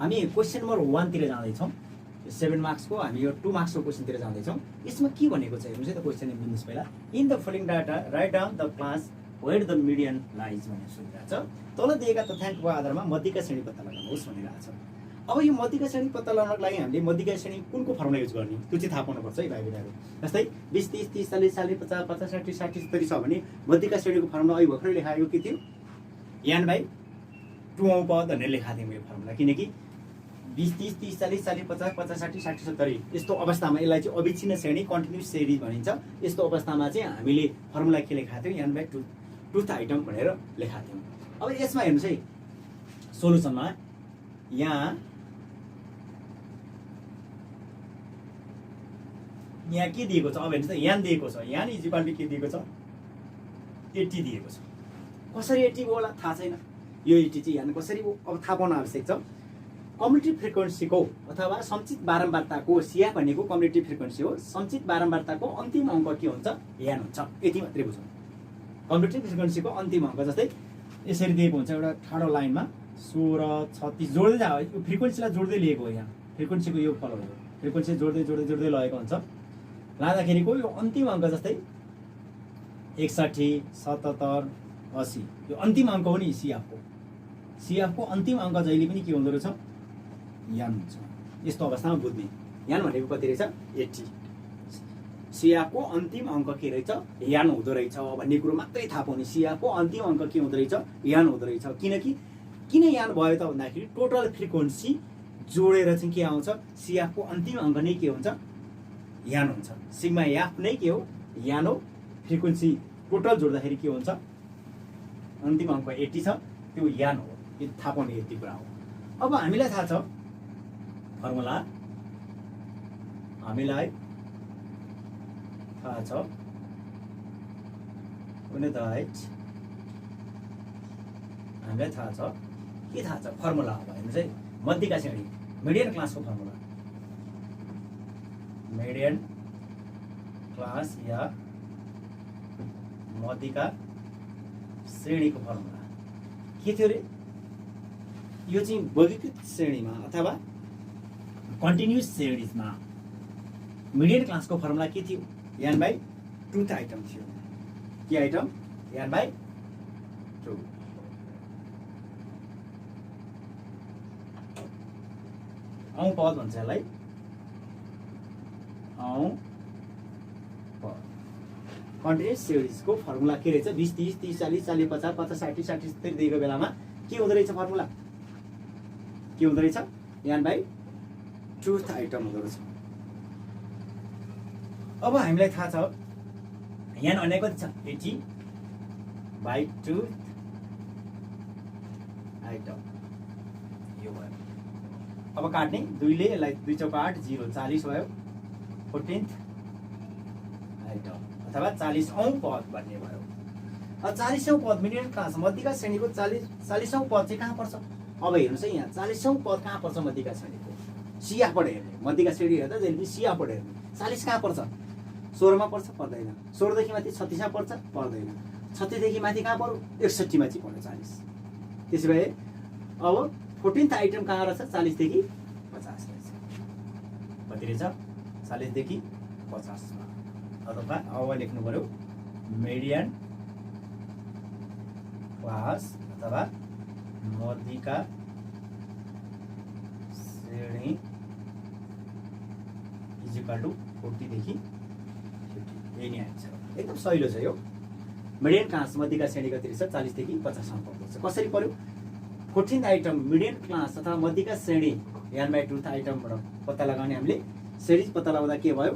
हामी question number 1 तिर जाँदैछौँ। 7 मार्क्सको हामी यो 2 मार्क्सको क्वेसनतिर जाँदैछौँ। यसमा के भनेको छ हेर्नुहोस् है त क्वेसन बुझ्नुहोस् पहिला। In the following data write down the class where the median lies भनेर सोधिरहेको छ। तल दिएका तथ्याङ्कको आधारमा मध्यका श्रेणी पत्ता लगाउनुहोस् भनिरहेको छ। अब यो मध्यका श्रेणी पत्ता लगाउनको लागि हामीले मध्यका श्रेणी कुनको फर्मुला युज गर्ने त्यो चाहिँ थाहा पाउनुपर्छ है भाइ बहिनीहरू। जस्तै 20 30 30 40 40 50 50 60 60 70 छ भने मध्यका श्रेणीको फर्मुला अहिले भर्खरै लेखाएको के थियो? n बाई 2 औँ पद भनेर लेखाएको थियौँ यो फर्मुला। किनकि 20 30 30 40 40 50 50 60 60 70 यस्तो अवस्थामा यसलाई चाहिँ अविच्छिन्न श्रेणी कन्टिन्युस श्रेणी भनिन्छ। यस्तो अवस्थामा चाहिँ हामीले फर्मुला के लेखाएको थियौँ? n बाई 2 ट्रुथ आइटम भनेर लेखाएको थियौँ। अब यसमा हेर्नुहोस् है सोलुसनमा यहाँ के दिएको छ? अब हेर्नुहोस् त यहाँ दिएको छ यहाँ इजिकल टु के दिएको छ? 80 दिएको छ। कसरी 80 हो होला थाहा छैन। यो 80 चाहिँ यहाँ कसरी हो अब थाहा पाउन आवश्यक छ। कम्युलेटिभ फ्रिक्वेन्सीको अथवा सञ्चित बारम्बारताको सिया भनेको कम्युलेटिभ फ्रिक्वेन्सी हो। सञ्चित बारम्बारताको अन्तिम अङ्क के हुन्छ? यान हुन्छ। यति मात्रै बुझौँ। कम्युलेटिभ फ्रिक्वेन्सीको अन्तिम अङ्क जस्तै यसरी दिएको हुन्छ एउटा ठाडो लाइनमा 16 36 जोड्दै जा। यो फ्रिक्वेन्सीलाई जोड्दै लिएको हो। यहाँ फ्रिक्वेन्सीको यो फल हो। फ्रिक्वेन्सी जोड्दै जोड्दै जोड्दै लगेको हुन्छ। लाँदाखेरिको यो अन्तिम अङ्क जस्तै 61 77 80 यो अन्तिम अङ्क हो नि सिएफको। सिएफको अन्तिम अङ्क जहिले पनि के हुँदो रहेछ? यान हुन्छ। यस्तो अवस्थामा बुझ्ने यान भनेको कति रहेछ? 80। सिएफको अन्तिम अङ्क के रहेछ? यान हुँदो रहेछ भन्ने कुरो मात्रै थाहा पाउने। सिएफको अन्तिम अङ्क के हुँदो रहेछ? यान हुँदो रहेछ। किनकि किन यान भयो त भन्दाखेरि टोटल फ्रिक्वेन्सी जोडेर चाहिँ के आउँछ? सिएफको अन्तिम अङ्क नै के हुन्छ? यान हुन्छ। सिग्मा एफ नै के हो? यान हो। फ्रिक्वेन्सी टोटल जोड्दाखेरि के हुन्छ? अन्तिम अङ्क 80 छ त्यो यान हो। यो थाहा पाउने यति कुरा हो। अब हामीलाई थाहा छ फर्मुला हामीलाई थाहा छ हामीलाई थाहा छ के थाहा छ? फर्मुला अब हेर्नुहोस् है मध्यका श्रेणी मिडियन क्लासको फर्मुला मिडियन क्लास या मध्यका श्रेणीको फर्मुला के थियो रे? यो चाहिँ वर्गीकृत श्रेणीमा अथवा कन्टिन्युस श्रेणीमा मिडियन क्लासको फर्मुला के थियो? n बाई 2 आइटम थियो। के आइटम? n by 2। औँ पद भन्छ यसलाई। औँ पद कन्टिन्युस श्रेणीको फर्मुला के रहेछ? 20 30 30 40 40 50 50 60 60 70 दिएको बेलामा के हुँदो रहेछ फर्मुला? के हुँदो रहेछ? n बाई 2 आइटम हुँदो रहेछ। अब हामीलाई थाहा छ n भनेको कति छ? 80 बाई 2 आइटम यो भयो। अब काट्ने 2 ले यसलाई 2 चौका 8 0 40 भयो। 14th आइटम अथवा 40 औँ पद भन्ने भयो। अब 40 औँ पद मिडियन क्लास मध्यका श्रेणीको 40 औँ पद चाहिँ कहाँ पर्छ? अब हेर्नुहोस् है यहाँ 40 औँ पद कहाँ पर्छ? मध्यका श्रेणीको सिएफबाट हेर्ने। मध्यका श्रेणी हेर्दा जहिले पनि सिएफबाट हेर्ने। 40 कहाँ पर्छ? 16 मा पर्छ? पर्दैन। 16 देखि माथि 36 मा पर्छ? पर्दैन। 36 देखि माथि कहाँ पर्यो? 61 मा चाहिँ पर्यो 40। त्यसो भए अब 14th आइटम कहाँ रहेछ? 40 देखि 50 रहेछ। कति रहेछ? 40 देखि 50 मा। अथवा अब लेख्नु पर्यो मिडियन क्लास अथवा मध्यका श्रेणी इजिकल टु 40 देखि 50। यही नै आइन्छ। एकदम सहिलो छ यो। मिडियन क्लास मध्यका श्रेणी कति रहेछ? 40 देखि 50 सम्म पर्छ। कसरी पर्यो? 14th आइटम मिडियन क्लास अथवा मध्यका श्रेणी n बाई 2 आइटमबाट पत्ता लगाउने। हामीले श्रेणी पत्ता लगाउँदा के भयो?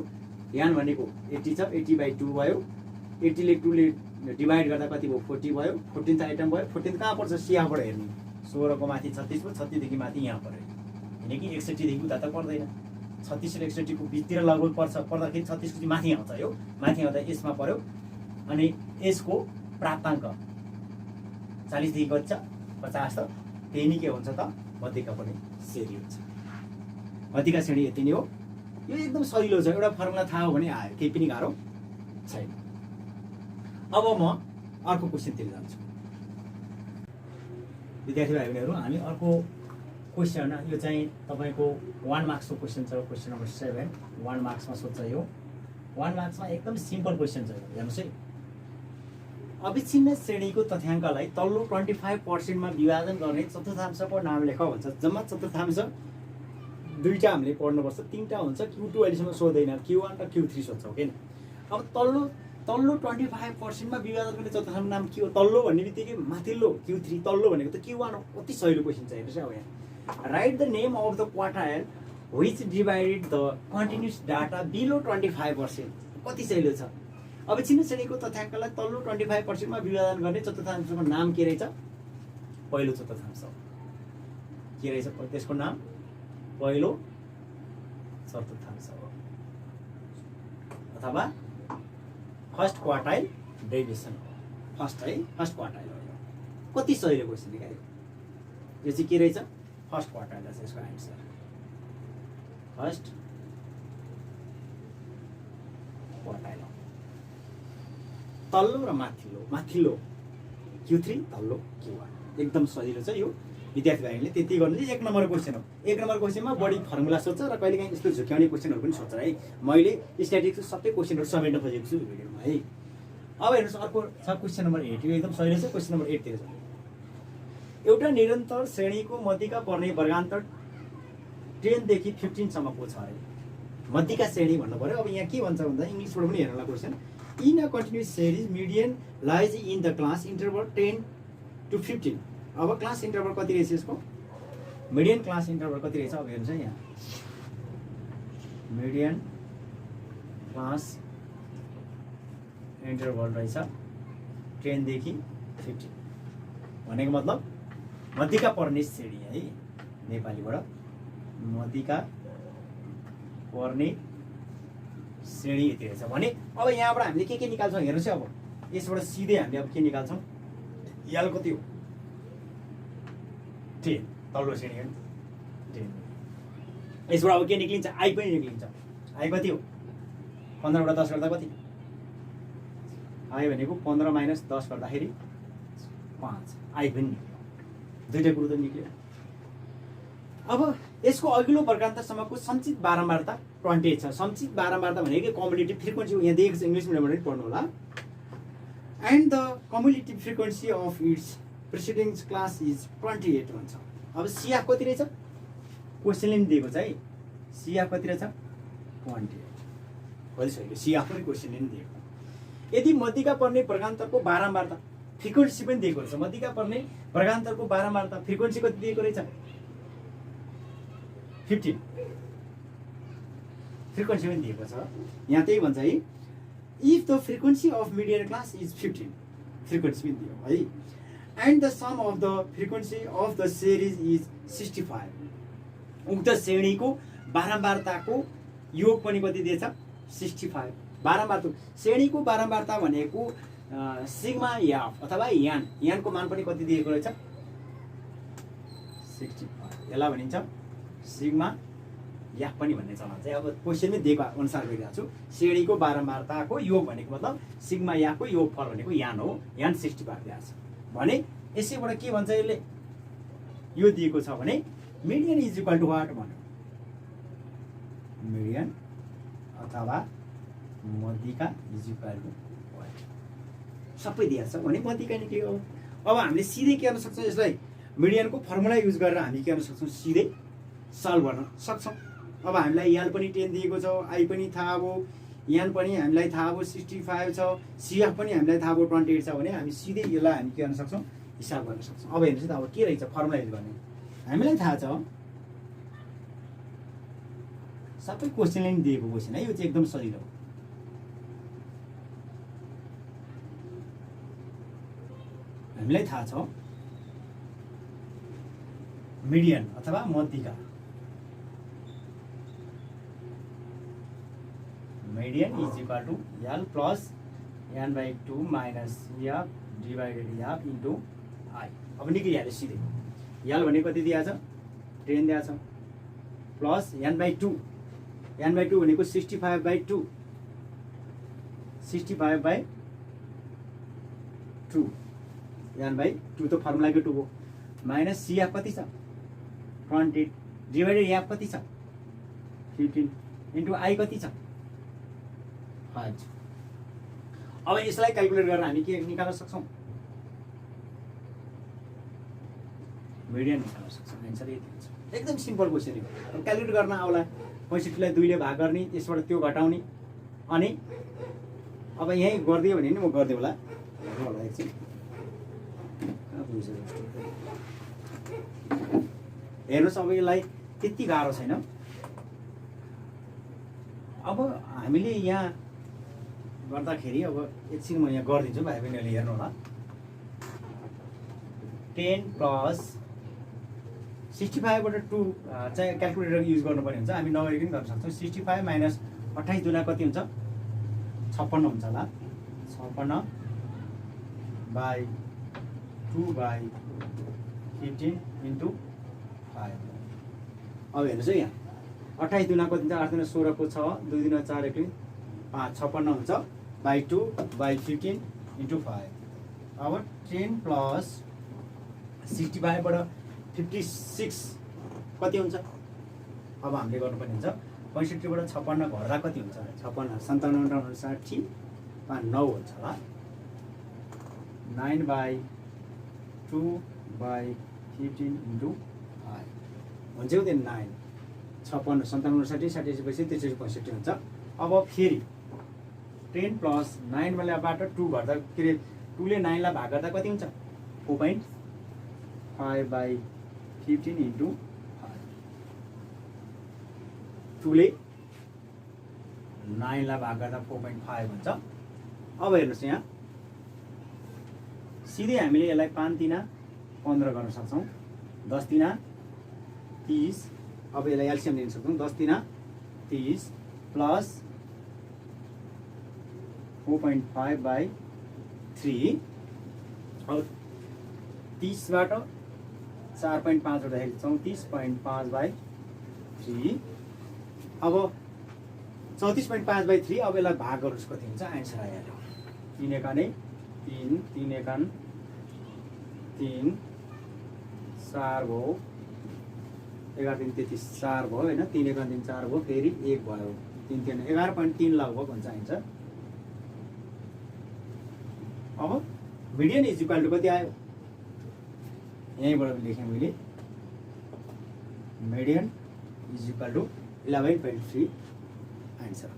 n भनेको 80 छ। 80 बाई 2 भयो। 80 ले 2 ले डिभाइड गर्दा कति भयो? 40 भयो। 14th आइटम भयो। 14th कहाँ पर्छ? सिएफबाट हेर्ने। 16 को माथि 36 भयो। 36 देखि माथि यहाँ पर्यो। किनकि 61 देखि उता त पर्दैन। 36 र 61 को बिचतिर लगभग पर्छ। पर्दाखेरि 36 को चाहिँ माथि आउँछ। यो माथि आउँदा यसमा पर्यो। अनि यसको प्राप्ताङ्क 40 देखि कति छ? 50 त त्यही नै के हुन्छ त? मध्यका पनि श्रेणी हुन्छ। मध्यका श्रेणी यति नै हो। यो एकदम सजिलो छ। एउटा फर्मुला थाहा हो भने आयो। केही पनि गाह्रो छैन। अब म अर्को क्वेसनतिर जान्छु। विद्यार्थी भाइ बहिनीहरू हामी अर्को क्वेसन यो चाहिँ तपाईँको 1 मार्क्सको क्वेसन छ। क्वेसन नम्बर 7 1 मार्क्समा सोध्छ यो। 1 मार्क्समा एकदम सिम्पल क्वेसन छ। हेर्नुहोस् है, अविच्छिन्न श्रेणीको तथ्याङ्कलाई तल्लो 25% मा विभाजन गर्ने चतुर्थांशको नाम लेख भन्छ। जम्मा चतुर्थांश दुईटा हामीले पढ्नुपर्छ, तीनटा हुन्छ। Q2 अहिलेसम्म सोध्दैन, Q1 र Q3 सोध्छ, ओके। अब तल्लो 25% मा विभाजन गर्ने चतुर्थांशको नाम के हो? तल्लो भन्ने बित्तिकै माथिल्लो Q3, तल्लो भनेको त Q1 हो। कति सजिलो क्वेसन छ हेर्नुहोस् है। अब यहाँ right the name of the quartile which divided the continuous data below 25%। कति सजिलो छ। अविच्छिन्न श्रेणीको तथ्याङ्कलाई तल्लो 25% मा विभाजन गर्ने चतुर्थांशको नाम के रहेछ? पहिलो चतुर्थांश के रहेछ? त्यसको नाम पहिलो चतुर्थांश हो, अथवा फर्स्ट क्वार्टाइल डेभिएसन हो। फर्स्ट क्वार्टाइल हो। कति सजिलो क्वेसन निकाल्यो। यो चाहिँ के रहेछ? फर्स्ट क्वार्टाइल रहेछ यसको आन्सर। फर्स्ट क्वार्टाइल हो। तल्लो र माथिल्लो Q3, तल्लो Q1। एकदम सजिलो छ यो। विद्यार्थी भाइहरूले त्यति गर्नु चाहिँ 1 नम्बर क्वेसन हो। 1 नम्बर क्वेसनमा बढी फर्मुला सोध्छ र कहिलेकाहीँ यस्तो झुक्याउने क्वेसनहरू पनि सोध्छ है। मैले स्ट्याटिस्टिक्स सबै क्वेसनहरू समेट्न खोजेको छु भिडियोमा है। अब हेर्नुहोस्, अर्को छ क्वेसन नम्बर 8। यो एकदम सजिलो छ। क्वेसन नम्बर 8 तिर छ। एउटा निरन्तर श्रेणीको मध्यका पर्ने वर्गान्तर 10 देखि 15 सम्मको छ अरे। मध्यका श्रेणी भन्नु पर्यो। अब यहाँ के भन्छ भन्दा इङ्ग्लिसबाट पनि हेर्नुला question. In a continuous series median lies in the class interval 10 to 15। अब क्लास इन्टरभल कति रहेछ यसको? मिडियन क्लास इन्टरभल कति रहेछ? अब हेर्नुहोस् है, यहाँ मिडियन क्लास इन्टरभल रहेछ 10 देखि 15। भनेको मतलब मध्यका पर्ने श्रेणी है। नेपालीबाट मध्यका पर्ने श्रेणी यति रहेछ भने अब यहाँबाट हामीले के निकाल्छौँ हेर्नुहोस् है। अब यसबाट सिधै हामीले अब के निकाल्छौँ? याल कति हो? 10, तल्लो श्रेणी हो 10। यसबाट अब के निक्लिन्छ? आई पनि निक्लिन्छ। आई कति हो? 15 बाट 10 गर्दा कति? आई भनेको 15 माइनस 10 गर्दाखेरि 5। आई पनि निक्ल्यो। दुईटा कुरो त निक्ल्यो। अब यसको अघिल्लो वर्गान्तरसम्मको सञ्चित बारम्बारता 28 छ। सञ्चित बारम्बारता भनेको कम्युलेटिभ फ्रिक्वेन्सी यहाँ दिएको छ। इङ्ग्लिस मिडियमबाट पनि पढ्नु होला। And the cumulative frequency of its preceding class is 28 भन्छ। अब सिएफ कति रहेछ? क्वेसनले पनि दिएको छ है। सिएफ कति रहेछ? 28। कति सजिलो। सिएफ पनि क्वेसनले पनि दिएको। यदि मध्यका पर्ने वर्गान्तरको बारम्बारता फ्रिक्वेन्सी पनि दिएको रहेछ। मध्यका पर्ने वर्गान्तरको बारम्बारता फ्रिक्वेन्सी कति दिएको रहेछ? 15। फ्रिक्वेन्सी पनि दिएको छ। यहाँ त्यही भन्छ है, if the frequency of median class is 15। Frequency पनि दियो है। And the sum of the frequency of the series is 65। उक्त श्रेणीको बारम्बारताको योग पनि कति दिएछ? 65। बारम्बारता श्रेणीको बारम्बारता भनेको सिग्मा याफ अथवा यानको मान पनि कति दिएको रहेछ? 65। यसलाई भनिन्छ सिग्मा याफ पनि भन्ने चलन चाहिँ। अब क्वेसनमै दिएको अनुसार गरिरहेको छु। श्रेणीको बारम्बारताको योग भनेको मतलब सिग्मा याफको योगफल भनेको यान हो। यान 65 दिएको छ भने यसैबाट के भन्छ यसले? यो दिएको छ भने median is equal to what भन्यो? मिडियन अथवा मध्यका इज इक्वल टु वाट? सबै दिएको छ भने मध्यका निक्ल्यो। अब हामीले सिधै के गर्न सक्छौँ? यसलाई मिडियनको फर्मुला युज गरेर हामी के गर्न सक्छौँ? सिधै सल्भ गर्न सक्छौँ। अब हामीलाई याल पनि 10 दिएको छ, आई पनि थाहा भयो, यान पनि हामीलाई थाहा भयो 65 छ, सिएफ पनि हामीलाई थाहा भयो 28 छ भने हामी सिधै यसलाई हामी के गर्न सक्छौँ? हिसाब गर्न सक्छौँ। अब हेर्नुहोस् त, अब के रहेछ फर्मुला युज गर्ने? हामीलाई थाहा छ सबै क्वेसनले पनि दिएको क्वेसन है। यो चाहिँ एकदम सजिलो हो। हामीलाई थाहा छ मिडियन अथवा मध्यका median is equal to L plus n by 2 minus F divided F into I। अब निक्लिहाल्यो सिधै। L भने कति दिएको छ? 10 दिएको छ। प्लस n by 2 भनेको 65 by 2 65 by 2 n by 2 त फर्मुलाको 2 हो। माइनस CF कति छ? 20 डिभाइडेड यहाँ कति छ 15 इन्टु आई कति छ 5। अब यसलाई क्याल्कुलेट गरेर हामी के निकाल्न सक्छौँ मिडियन निकाल्न सक्छौँ। एन्सर यति हुन्छ। एकदम सिम्पल क्वेसन हो। अब क्याल्कुलेट गर्न आउला 65 लाई 2 ले भाग गर्ने त्यसबाट त्यो घटाउने अनि अब यही गरिदियो भने नि म गर्दियो होला हेर्नु होला एकछिन हेर्नुहोस्। अब यसलाई त्यति गाह्रो छैन। अब हामीले यहाँ गर्दाखेरि अब एकछिन म यहाँ गरिदिन्छु भाइ बहिनीहरूले हेर्नु होला। 10 प्लस 65 बाट 2 चाहिँ क्याल्कुलेटर युज गर्नुपर्ने हुन्छ। हामी नगरिकन गर्न सक्छौँ। 65 माइनस 28 दुना कति हुन्छ 56 हुन्छ होला। 56 बाई 2/15 इन्टु 5। अब हेर्नुहोस् है यहाँ 28 दुना कति हुन्छ 8 दुना 16 को 6 2 दुना 4 1 5 56 हुन्छ बाई 2/15 इन्टु 5। अब 10 प्लस 65 बाट 56 कति हुन्छ अब हामीले गर्नुपर्ने हुन्छ। 65 बाट 56 घट्दा कति हुन्छ 56 57 60 5 9 हुन्छ होला। 9/2/15 इन्टु 5 हुन्छ हुँदैन 9 56 57 60 60 60 63 65 हुन्छ। अब फेरि 10 प्लस 9 बाट 2 घट्दा के अरे 2 ले 9 लाई भाग गर्दा कति हुन्छ 4.5/15 इन्टु 5। 2 ले 9 लाई भाग गर्दा 4.5 हुन्छ। अब हेर्नुहोस् यहाँ सिधै हामीले यसलाई 5 तिना 15 गर्न सक्छौँ। 10 तिना 30। अब यसलाई एलसिएम लिन सक्छौँ। 10 तिना 30 प्लस 4.5/3। अब 30 बाट 4.5 उठाउँदाखेरि 34.5/3। अब 34.5/3। अब यसलाई भाग गर्नुहोस् कति हुन्छ एन्सर आइहाल्यो। 3 एकाने 3 3 एकान 3 4 भयो 11 3 33 4 भयो होइन 3 एकान 3 4 भयो फेरि 1 भयो 3 3 11.3 लगभग हुन्छ एन्सर। अब मिडियन इज इक्वल टु कति आयो यहीँबाट लेखेँ मैले median is equal to 11.3 answer.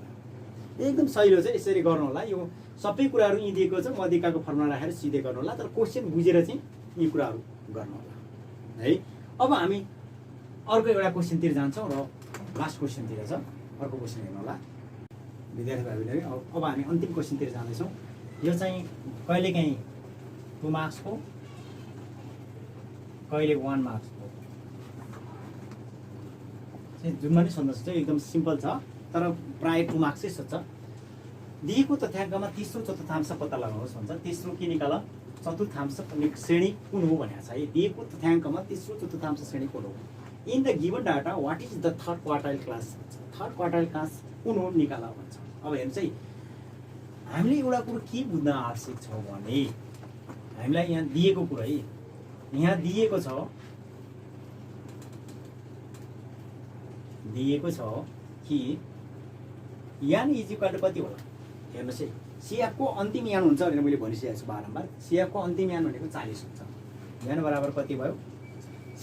एकदम सहिलो चाहिँ यसरी गर्नु होला। यो सबै कुराहरू यी दिएको छ मध्यिकाको फर्मुला राखेर सिधै गर्नु होला। तर क्वेसन बुझेर चाहिँ यी कुराहरू गर्नु होला है। अब हामी अर्को एउटा क्वेसनतिर जान्छौँ र लास्ट क्वेसनतिर छ। अर्को क्वेसन हेर्नु होला विद्यार्थी भाइहरूले। अब हामी अन्तिम क्वेसनतिर जाँदैछौँ। यो चाहिँ कहिलेकाहीँ 2 मार्क्सको कहिले 1 मार्क्सको जुनमा नि सोध्न सक्छ। एकदम सिम्पल छ तर प्रायः 2 मार्क्स चाहिँ सोध्छ। दिएको तथ्याङ्कमा तेस्रो चतुर्थांश पत्ता लगाउनुहोस् भन्छ। तेस्रो के निकाल चतुर्थांश श्रेणी कुन हो भनेको छ है। दिएको तथ्याङ्कमा तेस्रो चतुर्थांश श्रेणी कुन हो। In the given data what is the third quartile class भन्छ। थर्ड क्वार्टाइल क्लास कुन हो निकाल भन्छ। अब हेर्नुहोस् है हामीले एउटा कुरो के बुझ्न आवश्यक छ भने हामीलाई यहाँ दिएको कुरा है यहाँ दिएको छ कि यान इज इक्वल टु कति होला हेर्नुहोस् है। सिएफको अन्तिम यान हुन्छ भनेर मैले भनिसकेको छु बारम्बार। सिएफको अन्तिम यान भनेको 40 हुन्छ। यान बराबर कति भयो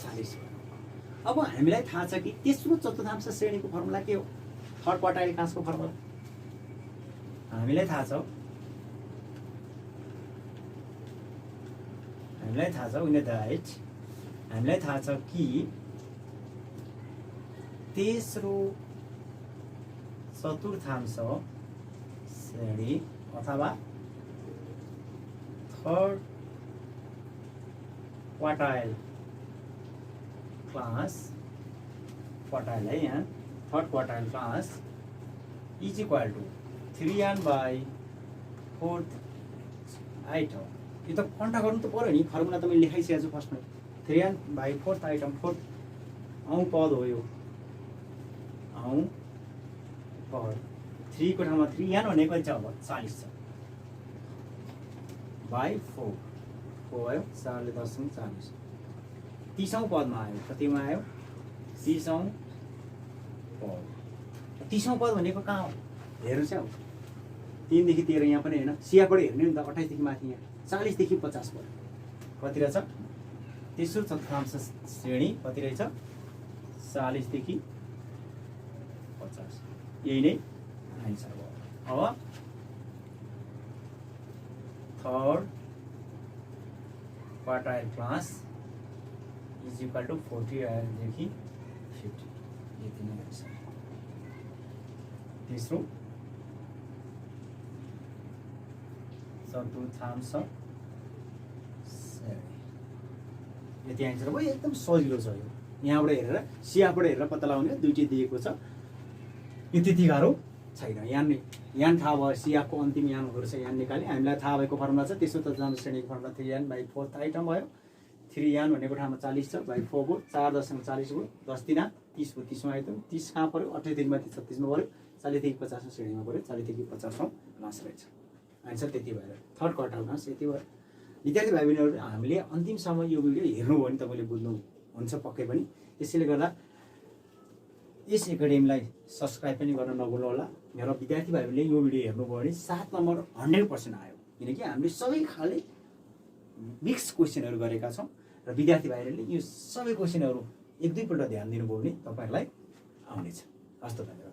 40 भयो। अब हामीलाई थाहा छ कि तेस्रो चतुर्थांश श्रेणीको फर्मुला के हो थर्ड क्वार्टाइल क्लासको फर्मुला हामीलाई थाहा छ। हामीलाई थाहा छ कि तेस्रो चतुर्थांश श्रेणी अथवा थर्ड क्वार्टाइल क्लास क्वार्टाइल है यहाँ third quartile class is equal to 3n/4 item. यो त कन्टा गर्नु त पर्यो नि। फर्मुला त मैले लेखाइसकेको छु फर्स्टमा 3n/4 आइटम 4 औँ पद हो यो औँ पद 3 को ठाउँमा 3n भनेको चाहिँ अब 40 छ /4 भयो 4 ले 10 40 30औं पदमा आयो। कतिमा आयो 30औं पद। 30औं पद भनेको कहाँ हो हेर्नु चाहिँ अब 3 देखि 13 यहाँ पनि होइन सियाबाट हेर्ने नि त 28 देखि माथि यहाँ 40 देखि 50 पऱ्यो कति रहेछ तेस्रो चतुर्थांश श्रेणी कति रहेछ 40 देखि 50 यही नै आन्सर भयो। अब third quartile class is equal to 40 देखि 50 यति नै रहेछ। तेस्रो चतुर्थांश यति आन्सर भयो। एकदम सजिलो छ यो यहाँबाट हेरेर सियाबाट हेरेर पत्ता लगाउने दुईटै दिएको छ यो त्यति गाह्रो छैन। यान थाहा भयो सियाको अन्तिम यान हुँदो रहेछ यान निकाल्ने हामीलाई थाहा भएको फर्मुला छ तेस्रो चतुर्थांश श्रेणीको फर्मुला 3n/4 आइटम भयो 3n भनेको ठाउँमा 40 छ /4 भयो 4.40 भयो 10 दिना 30 भयो 30औं आइटम 30 कहाँ पऱ्यो 28 देखि माथि 36 मा पऱ्यो 40 देखि 50 श्रेणीमा पऱ्यो 40 देखि 50औं क्लास रहेछ आन्सर त्यति भएर थर्ड क्वार्टाइल क्लास यति भयो। विद्यार्थी भाइ बहिनीहरू हामीले अन्तिमसम्म यो भिडियो हेर्नुभयो भने तपाईँले बुझ्नुहुन्छ पक्कै पनि। त्यसैले गर्दा यस एकाडेमीलाई सब्सक्राइब पनि गर्न नभुल्नु होला र विद्यार्थी भाइ बहिनीले यो भिडियो हेर्नुभयो भने 7 नम्बर 100% आयो किनकि हामीले सबै खाले मिक्स क्वेसनहरू गरेका छौँ र विद्यार्थी भाइहरूले यो सबै क्वेसनहरू एक दुईपल्ट ध्यान दिनुभयो भने तपाईँहरूलाई आउनेछ। हस्त धन्यवाद।